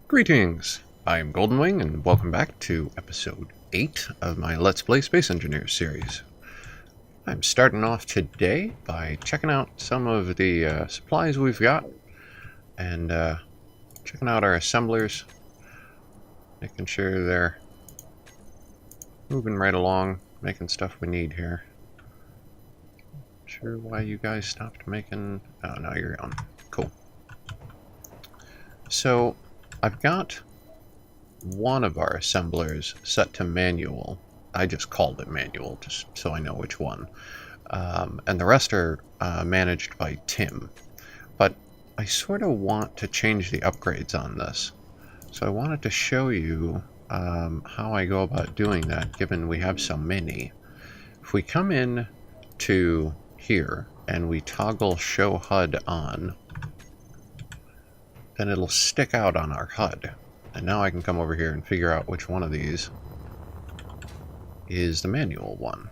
Greetings! I am GoldenWing, and welcome back to episode 8 of my Let's Play Space Engineers series. I'm starting off today by checking out some of the supplies we've got, and checking out our assemblers, making sure they're moving right along, making stuff we need here. Not sure why you guys stopped making... Oh, now you're on. Cool. So, I've got one of our assemblers set to manual. I just called it manual, just so I know which one. And the rest are managed by Tim. But I sort of want to change the upgrades on this. So I wanted to show you how I go about doing that, given we have so many. If we come in to here, and we toggle Show HUD on, then it'll stick out on our HUD. And now I can come over here and figure out which one of these is the manual one.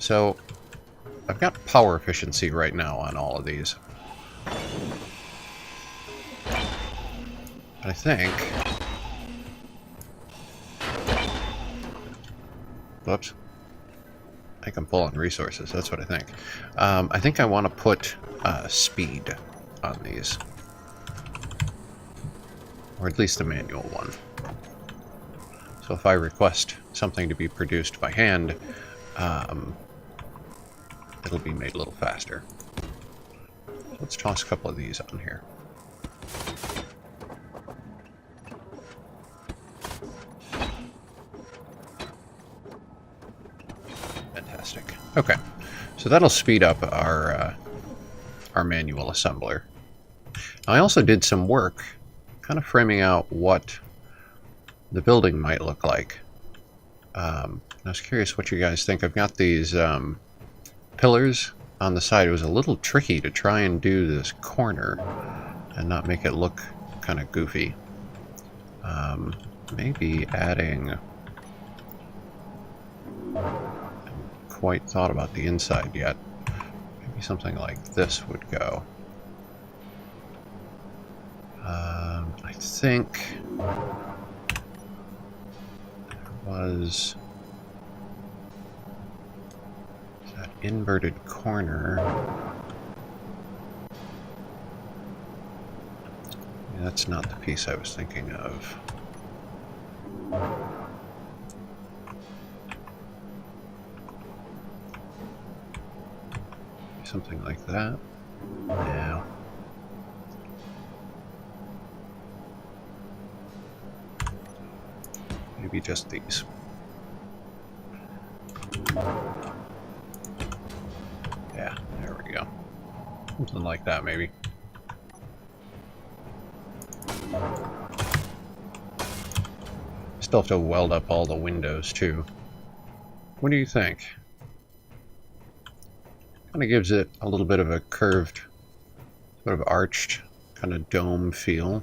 So, I've got power efficiency right now on all of these. I think... Whoops. I think I'm pulling resources, that's what I think. I think I want to put speed on these. Or at least the manual one. So if I request something to be produced by hand, it'll be made a little faster. So let's toss a couple of these on here. Fantastic. Okay, so that'll speed up our manual assembler. Now, I also did some work kind of framing out what the building might look like. I was curious what you guys think. I've got these pillars on the side. It was a little tricky to try and do this corner and not make it look kind of goofy. Maybe adding... I haven't quite thought about the inside yet. Maybe something like this would go. I think there was that inverted corner. Yeah, that's not the piece I was thinking of. Something like that. Yeah. Maybe just these. Yeah, there we go. Something like that, maybe. Still have to weld up all the windows, too. What do you think? Kind of gives it a little bit of a curved, sort of arched, kind of dome feel.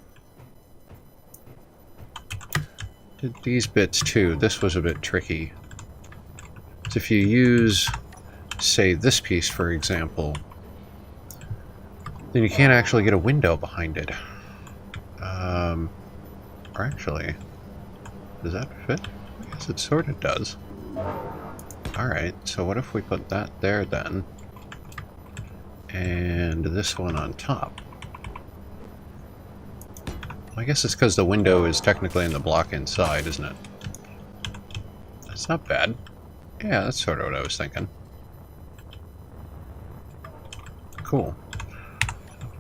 Did these bits too. This was a bit tricky. So if you use, say, this piece, for example, then you can't actually get a window behind it. Or actually, does that fit? I guess it sort of does. Alright, so what if we put that there then? And this one on top. I guess it's because the window is technically in the block inside, isn't it? That's not bad. Yeah, that's sort of what I was thinking. Cool.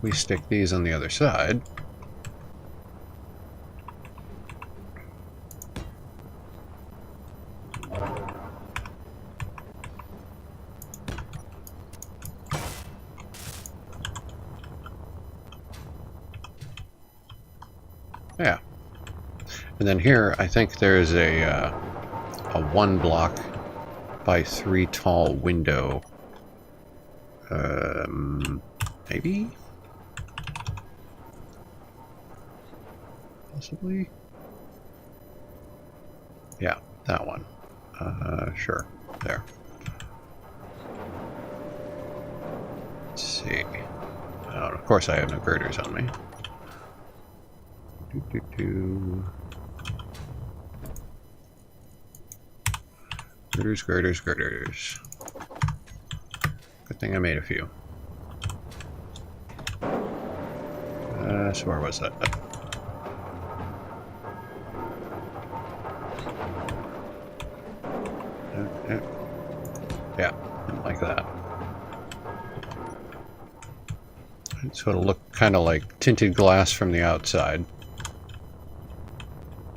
We stick these on the other side. Yeah. And then here, I think there's a 1 block by 3 tall window. Maybe? Possibly? Yeah, that one. Sure. There. Let's see. Oh, of course I have no girders on me. Girders, girders, girders. Good thing I made a few. So where was that? Yeah, like that. So it'll look kind of like tinted glass from the outside.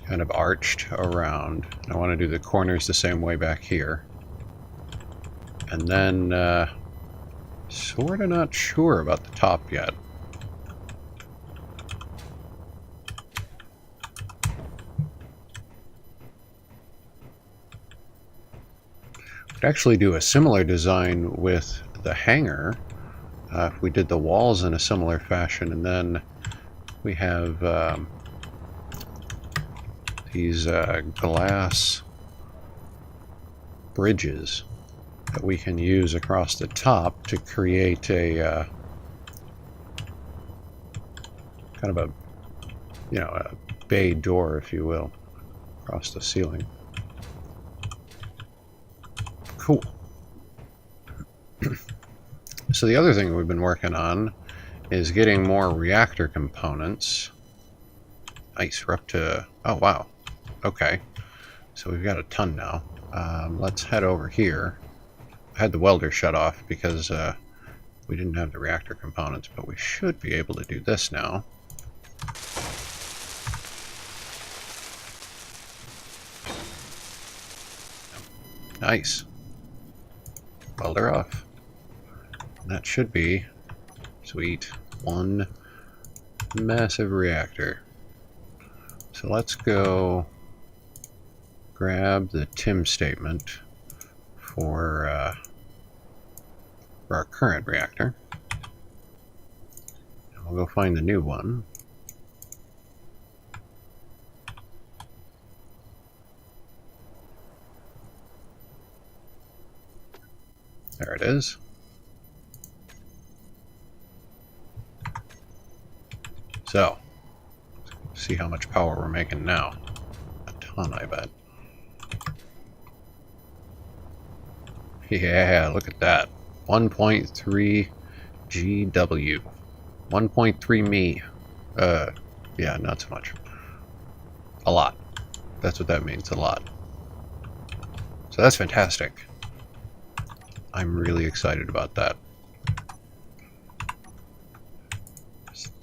Kind of arched around. I want to do the corners the same way back here. And then, sort of not sure about the top yet. Could actually do a similar design with the hangar. If we did the walls in a similar fashion, and then we have these glass bridges that we can use across the top to create a kind of a, you know, a bay door, if you will, across the ceiling. Cool. So the other thing we've been working on is getting more reactor components. Nice, we're up to, oh wow, okay. So we've got a ton now. Let's head over here. I had the welder shut off because we didn't have the reactor components, but we should be able to do this now. Nice. Welder off. That should be sweet. One massive reactor. So let's go grab the TIM statement for our current reactor. And we'll go find the new one. There it is. So, see how much power we're making now. A ton, I bet. Yeah, look at that. 1.3 GW. 1.3 me. Yeah, not so much. A lot. That's what that means, a lot. So that's fantastic. I'm really excited about that.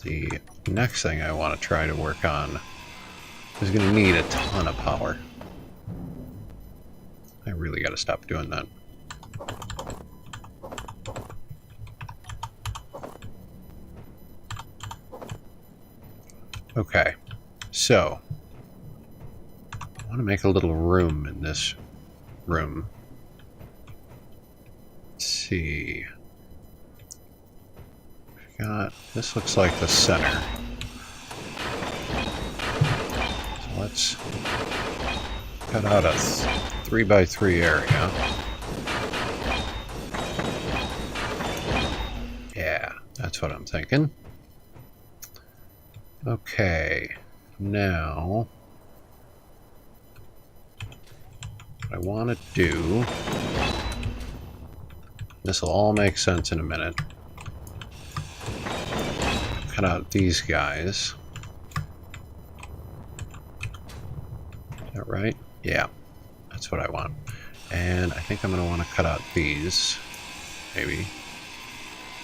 The next thing I want to try to work on is going to need a ton of power. I really got to stop doing that. Okay, so I want to make a little room in this room. Let's see. This looks like the center. So let's cut out a 3x3 area. Yeah, that's what I'm thinking. Okay, now what I want to do, this will all make sense in a minute. Cut out these guys. Is that right? Yeah, that's what I want. And I think I'm going to want to cut out these, maybe.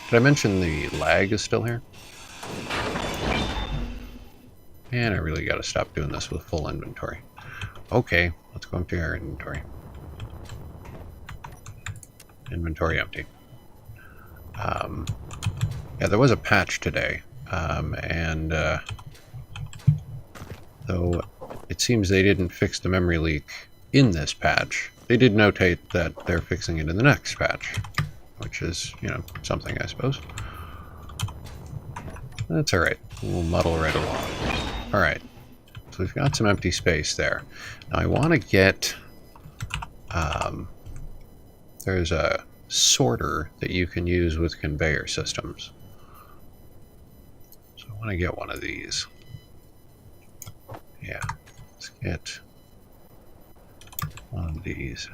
Did I mention the lag is still here? And I really got to stop doing this with full inventory. Okay, let's go into our inventory. Inventory empty. Yeah, there was a patch today, and though it seems they didn't fix the memory leak in this patch, they did notate that they're fixing it in the next patch, which is, you know, something, I suppose. That's alright. We'll muddle right along. Alright. So we've got some empty space there. Now I want to get... there's a sorter that you can use with conveyor systems. So I want to get one of these. Yeah, let's get one of these.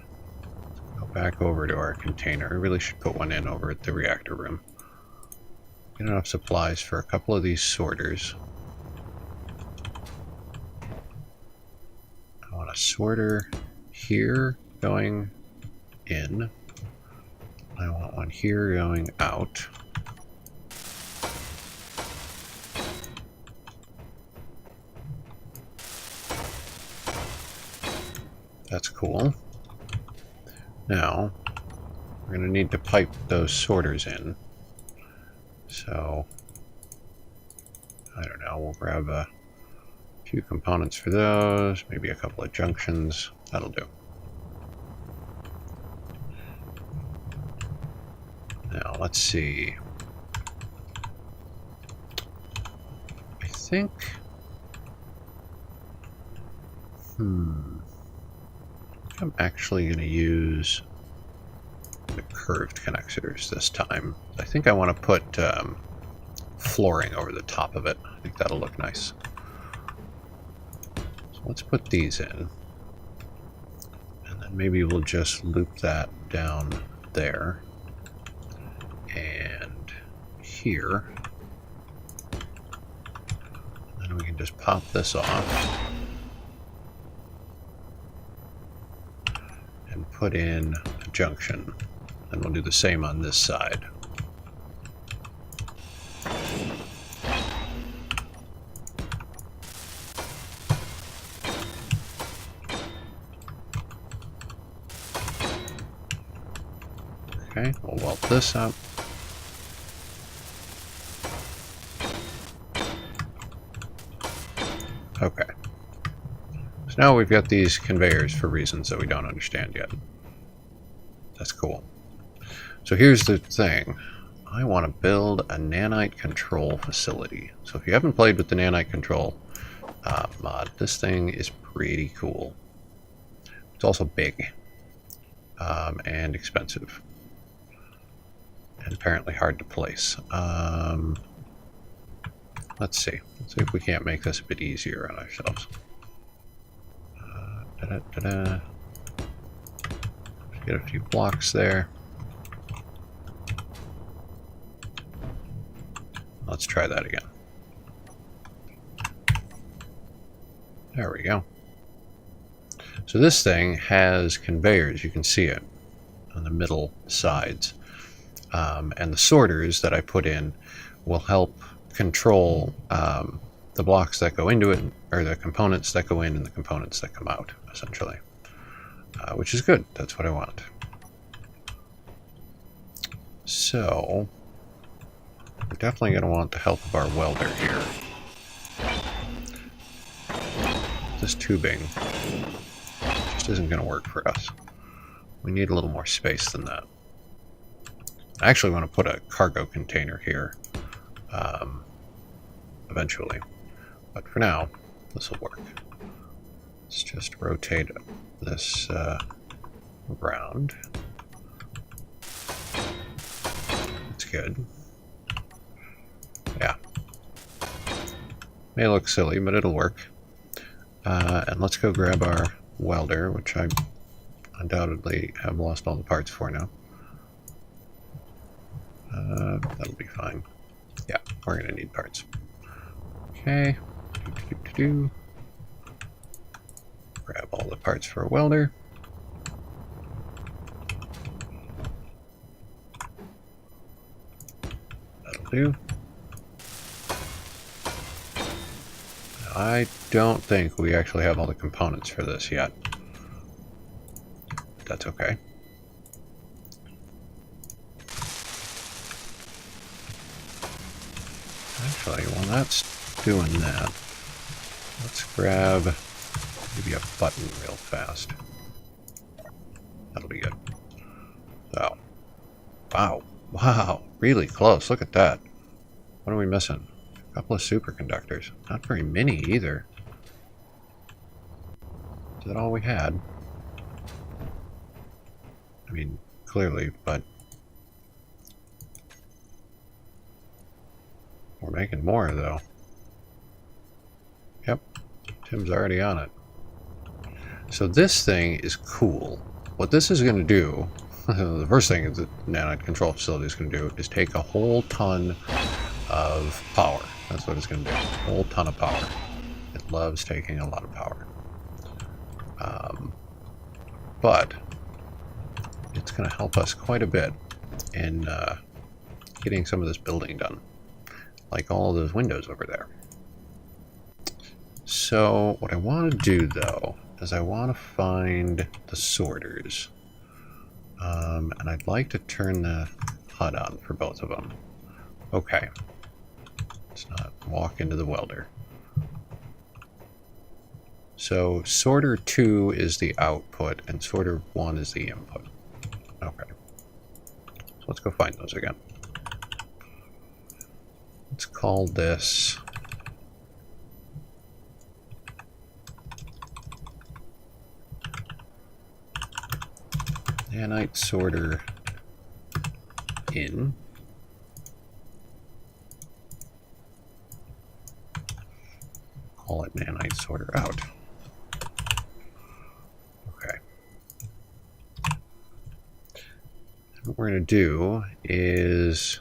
Go back over to our container. I really should put one in over at the reactor room. Get enough supplies for a couple of these sorters. I want a sorter here going in. I want one here going out. That's cool. Now, we're going to need to pipe those sorters in. So, I don't know, we'll grab a few components for those, maybe a couple of junctions. That'll do. Now, let's see. I think... I'm actually going to use the curved connectors this time. I think I want to put flooring over the top of it. I think that'll look nice. So let's put these in. And then maybe we'll just loop that down there. And here. And then we can just pop this off. And put in a junction. And we'll do the same on this side. Okay, we'll weld this up. Okay. So now we've got these conveyors for reasons that we don't understand yet. That's cool. So here's the thing. I want to build a nanite control facility. So if you haven't played with the nanite control mod, this thing is pretty cool. It's also big and expensive. And apparently hard to place. Let's see. Let's see if we can't make this a bit easier on ourselves. Get a few blocks there. Let's try that again. There we go. So this thing has conveyors. You can see it on the middle sides. And the sorters that I put in will help control the blocks that go into it, or the components that go in and the components that come out, essentially. Which is good. That's what I want. So, we're definitely going to want the help of our welder here. This tubing just isn't going to work for us. We need a little more space than that. I actually want to put a cargo container here eventually, but for now this will work. Let's just rotate this around. That's good. Yeah, may look silly, but it'll work. And let's go grab our welder, which I undoubtedly have lost all the parts for now. That'll be fine. Yeah, we're going to need parts. Okay. Grab all the parts for a welder. That'll do. I don't think we actually have all the components for this yet. That's okay. Actually, while that's doing that, let's grab maybe a button real fast. That'll be good. So, wow, really close. Look at that. What are we missing? A couple of superconductors. Not very many either. Is that all we had? I mean, clearly, but we're making more, though. Yep. Tim's already on it. So this thing is cool. What this is going to do, the first thing the nanite control facility is going to do is take a whole ton of power. That's what it's going to do. A whole ton of power. It loves taking a lot of power. But it's going to help us quite a bit in getting some of this building done. Like all of those windows over there. So what I want to do, though, is I want to find the sorters. And I'd like to turn the HUD on for both of them. Okay. Let's not walk into the welder. So sorter 2 is the output, and sorter 1 is the input. Okay. So let's go find those again. Let's call this... Nanite sorter in. Call it nanite sorter out. Okay. What we're going to do is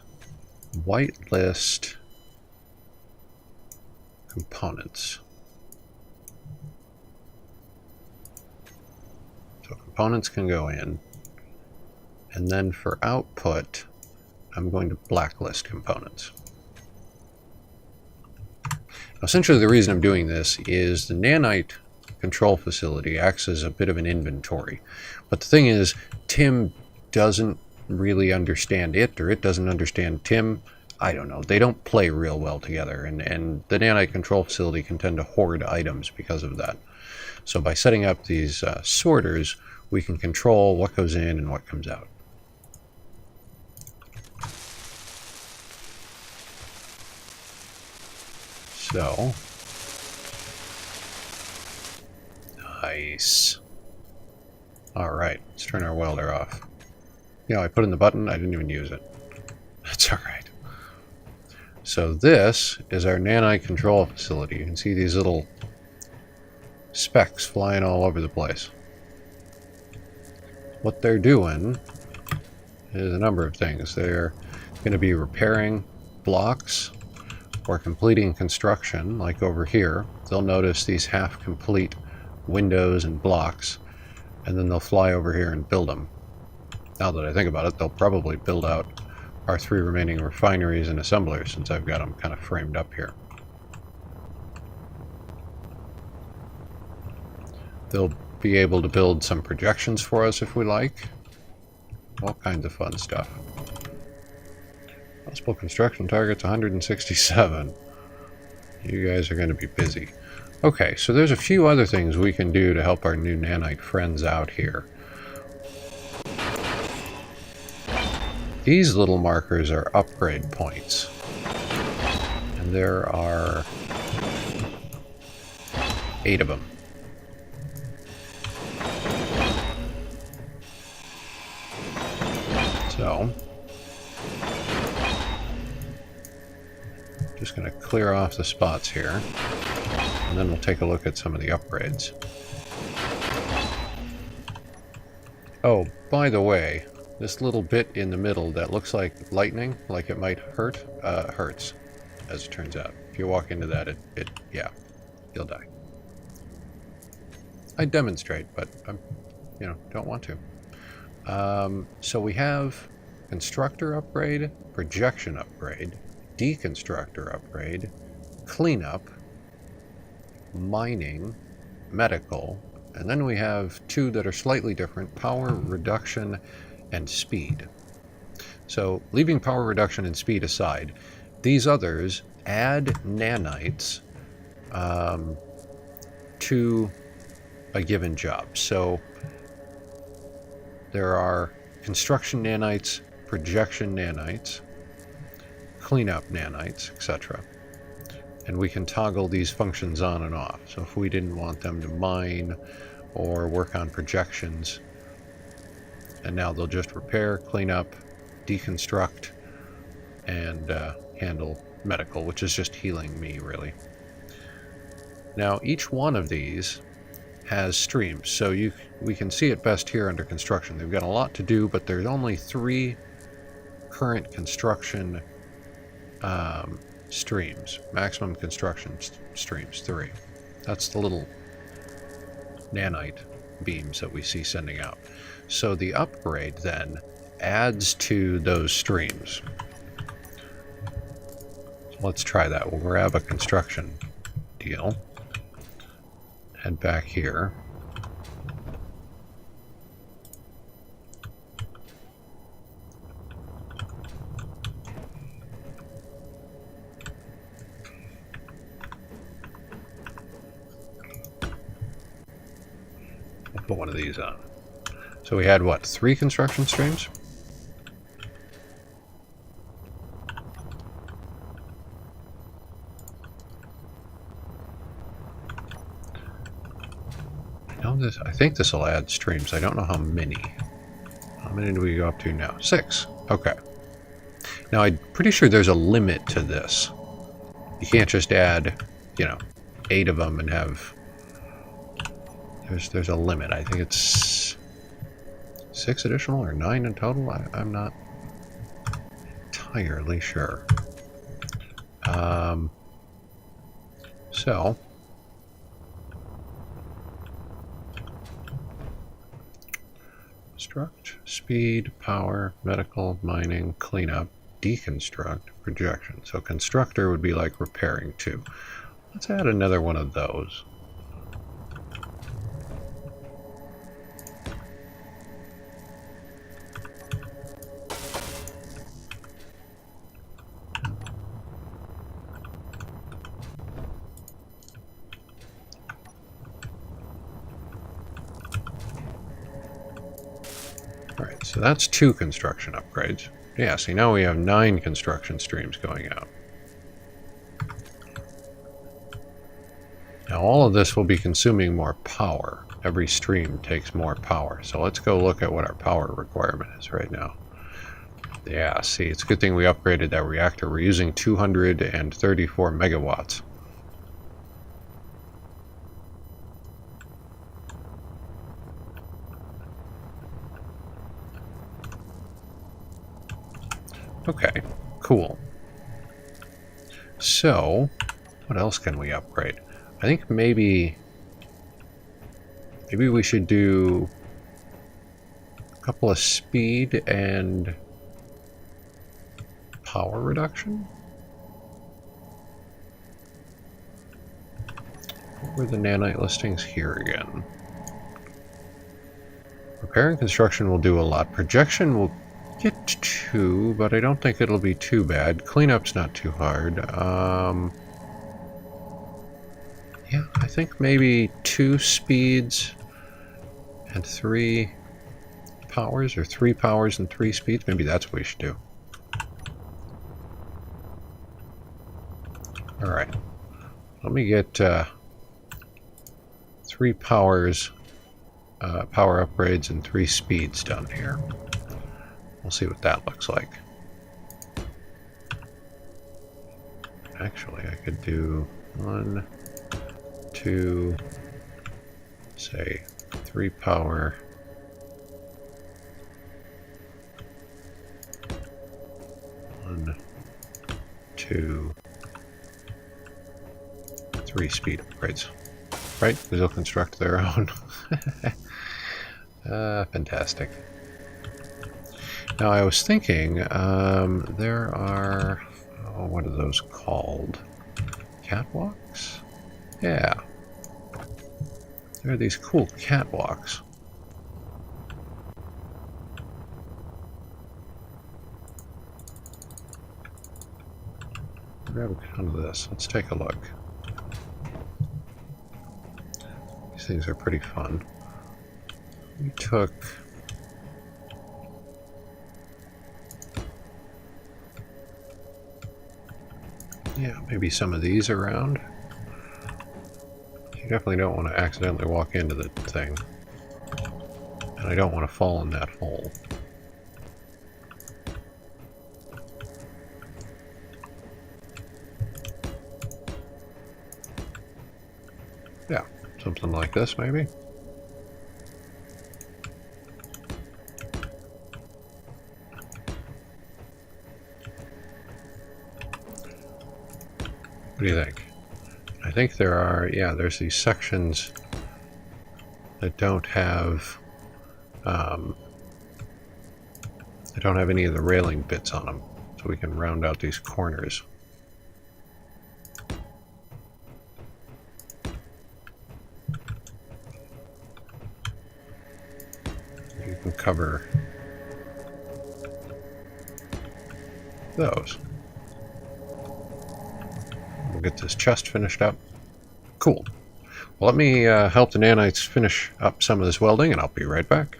whitelist components. So components can go in. And then for output, I'm going to blacklist components. Now, essentially the reason I'm doing this is the nanite control facility acts as a bit of an inventory. But the thing is, Tim doesn't really understand it, or it doesn't understand Tim. I don't know. They don't play real well together, and the nanite control facility can tend to hoard items because of that. So by setting up these sorters, we can control what goes in and what comes out. So, nice. Alright, let's turn our welder off. You know, I put in the button, I didn't even use it. That's alright. So this is our nanite control facility. You can see these little specks flying all over the place. What they're doing is a number of things. They're going to be repairing blocks or completing construction, like over here. They'll notice these half-complete windows and blocks, and then they'll fly over here and build them. Now that I think about it, they'll probably build out our 3 remaining refineries and assemblers, since I've got them kind of framed up here. They'll be able to build some projections for us if we like. All kinds of fun stuff. Possible construction targets 167. You guys are going to be busy. Okay, so there's a few other things we can do to help our new nanite friends out here. These little markers are upgrade points. And there are 8 of them. So, just going to clear off the spots here, and then we'll take a look at some of the upgrades. Oh, by the way, this little bit in the middle that looks like lightning, like it might hurt, hurts, as it turns out. If you walk into that, yeah, you'll die. I demonstrate, but I'm, don't want to. So we have constructor upgrade, projection upgrade, deconstructor upgrade, cleanup, mining, medical, and then we have 2 that are slightly different: power reduction and speed. So leaving power reduction and speed aside, these others add nanites to a given job. So there are construction nanites, projection nanites, cleanup nanites, etc. And we can toggle these functions on and off. So if we didn't want them to mine or work on projections, and now they'll just repair, clean up, deconstruct, and handle medical, which is just healing me, really. Now, each one of these has streams, so we can see it best here under construction. They've got a lot to do, but there's only 3 current construction streams. Maximum construction streams, 3. That's the little nanite beams that we see sending out. So the upgrade then adds to those streams. So let's try that. We'll grab a construction deal. Head back here. I'll put one of these on. So we had, what, 3 construction streams? I think this will add streams. I don't know how many. How many do we go up to now? 6. Okay. Now, I'm pretty sure there's a limit to this. You can't just add, 8 of them and have... There's a limit. I think it's 6 additional or 9 in total. I'm not entirely sure. So... Construct, speed, power, medical, mining, cleanup, deconstruct, projection. So constructor would be like repairing too. Let's add another one of those. Alright, so that's 2 construction upgrades. Yeah, see, now we have 9 construction streams going out. Now all of this will be consuming more power. Every stream takes more power. So let's go look at what our power requirement is right now. Yeah, see, it's a good thing we upgraded that reactor. We're using 234 megawatts. Okay, cool. So, what else can we upgrade? I think maybe we should do a couple of speed and power reduction. What were the nanite listings here again? Repair and construction will do a lot. Projection will get 2, but I don't think it'll be too bad. Cleanup's not too hard. Yeah, I think maybe 2 speeds and 3 powers, or 3 powers and 3 speeds. Maybe that's what we should do. Alright. Let me get 3 powers, power upgrades, and 3 speeds done here. We'll see what that looks like. Actually, I could do 1, 2, say 3 power. One, 2, 3 speed upgrades. Right? Because they'll construct their own. Fantastic. Now I was thinking, there are, what are those called? Catwalks? Yeah. There are these cool catwalks. Grab a ton of this. Let's take a look. These things are pretty fun. We took... yeah, maybe some of these around. You definitely don't want to accidentally walk into the thing. And I don't want to fall in that hole. Yeah, something like this, maybe. What do you think? I think there are, yeah, there's these sections that don't have any of the railing bits on them, so we can round out these corners. You can cover those. We'll get this chest finished up. Cool. Well, let me help the nanites finish up some of this welding, and I'll be right back.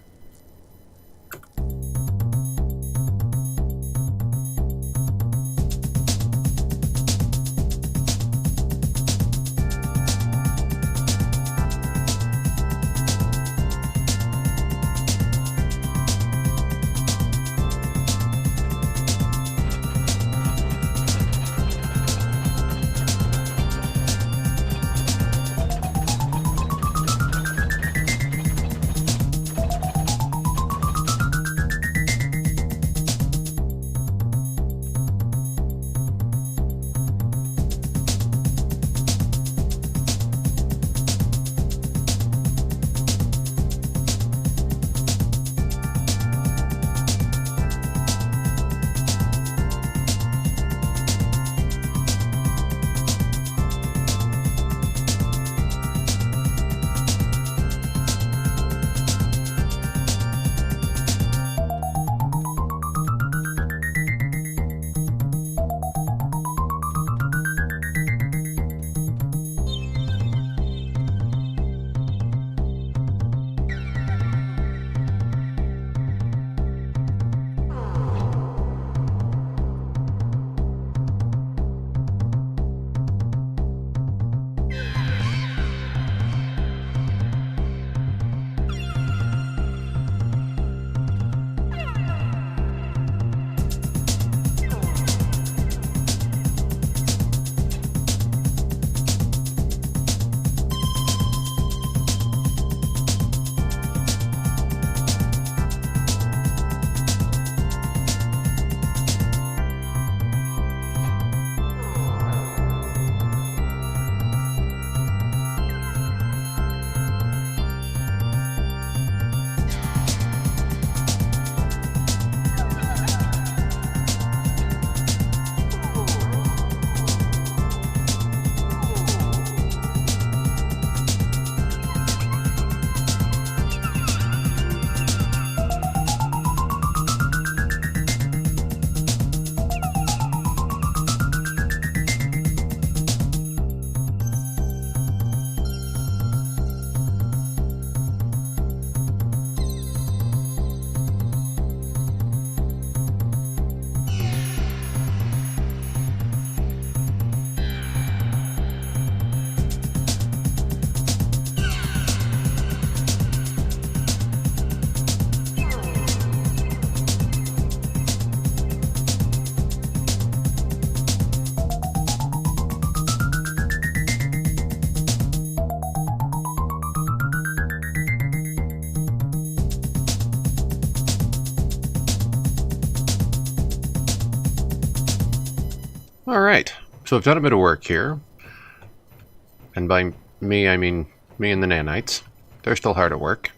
Alright, so I've done a bit of work here. And by me, I mean me and the nanites. They're still hard at work.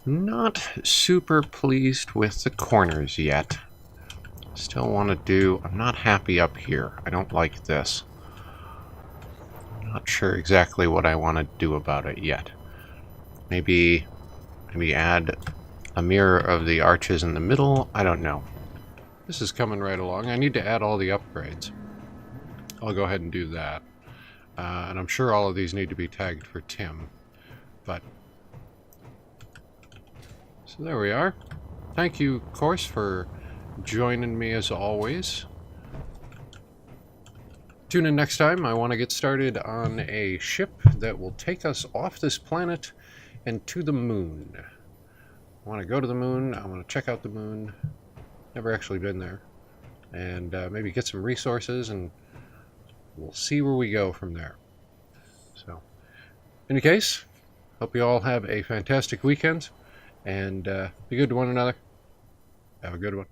Not super pleased with the corners yet. Still want to do... I'm not happy up here. I don't like this. Not sure exactly what I want to do about it yet. Maybe add a mirror of the arches in the middle. I don't know. This is coming right along. I need to add all the upgrades. I'll go ahead and do that. And I'm sure all of these need to be tagged for Tim. But... so there we are. Thank you, of course, for joining me as always. Tune in next time. I want to get started on a ship that will take us off this planet and to the moon. I want to go to the moon. I want to check out the moon. Never actually been there. And maybe get some resources, and we'll see where we go from there. So, In any case, hope you all have a fantastic weekend, and be good to one another. Have a good one.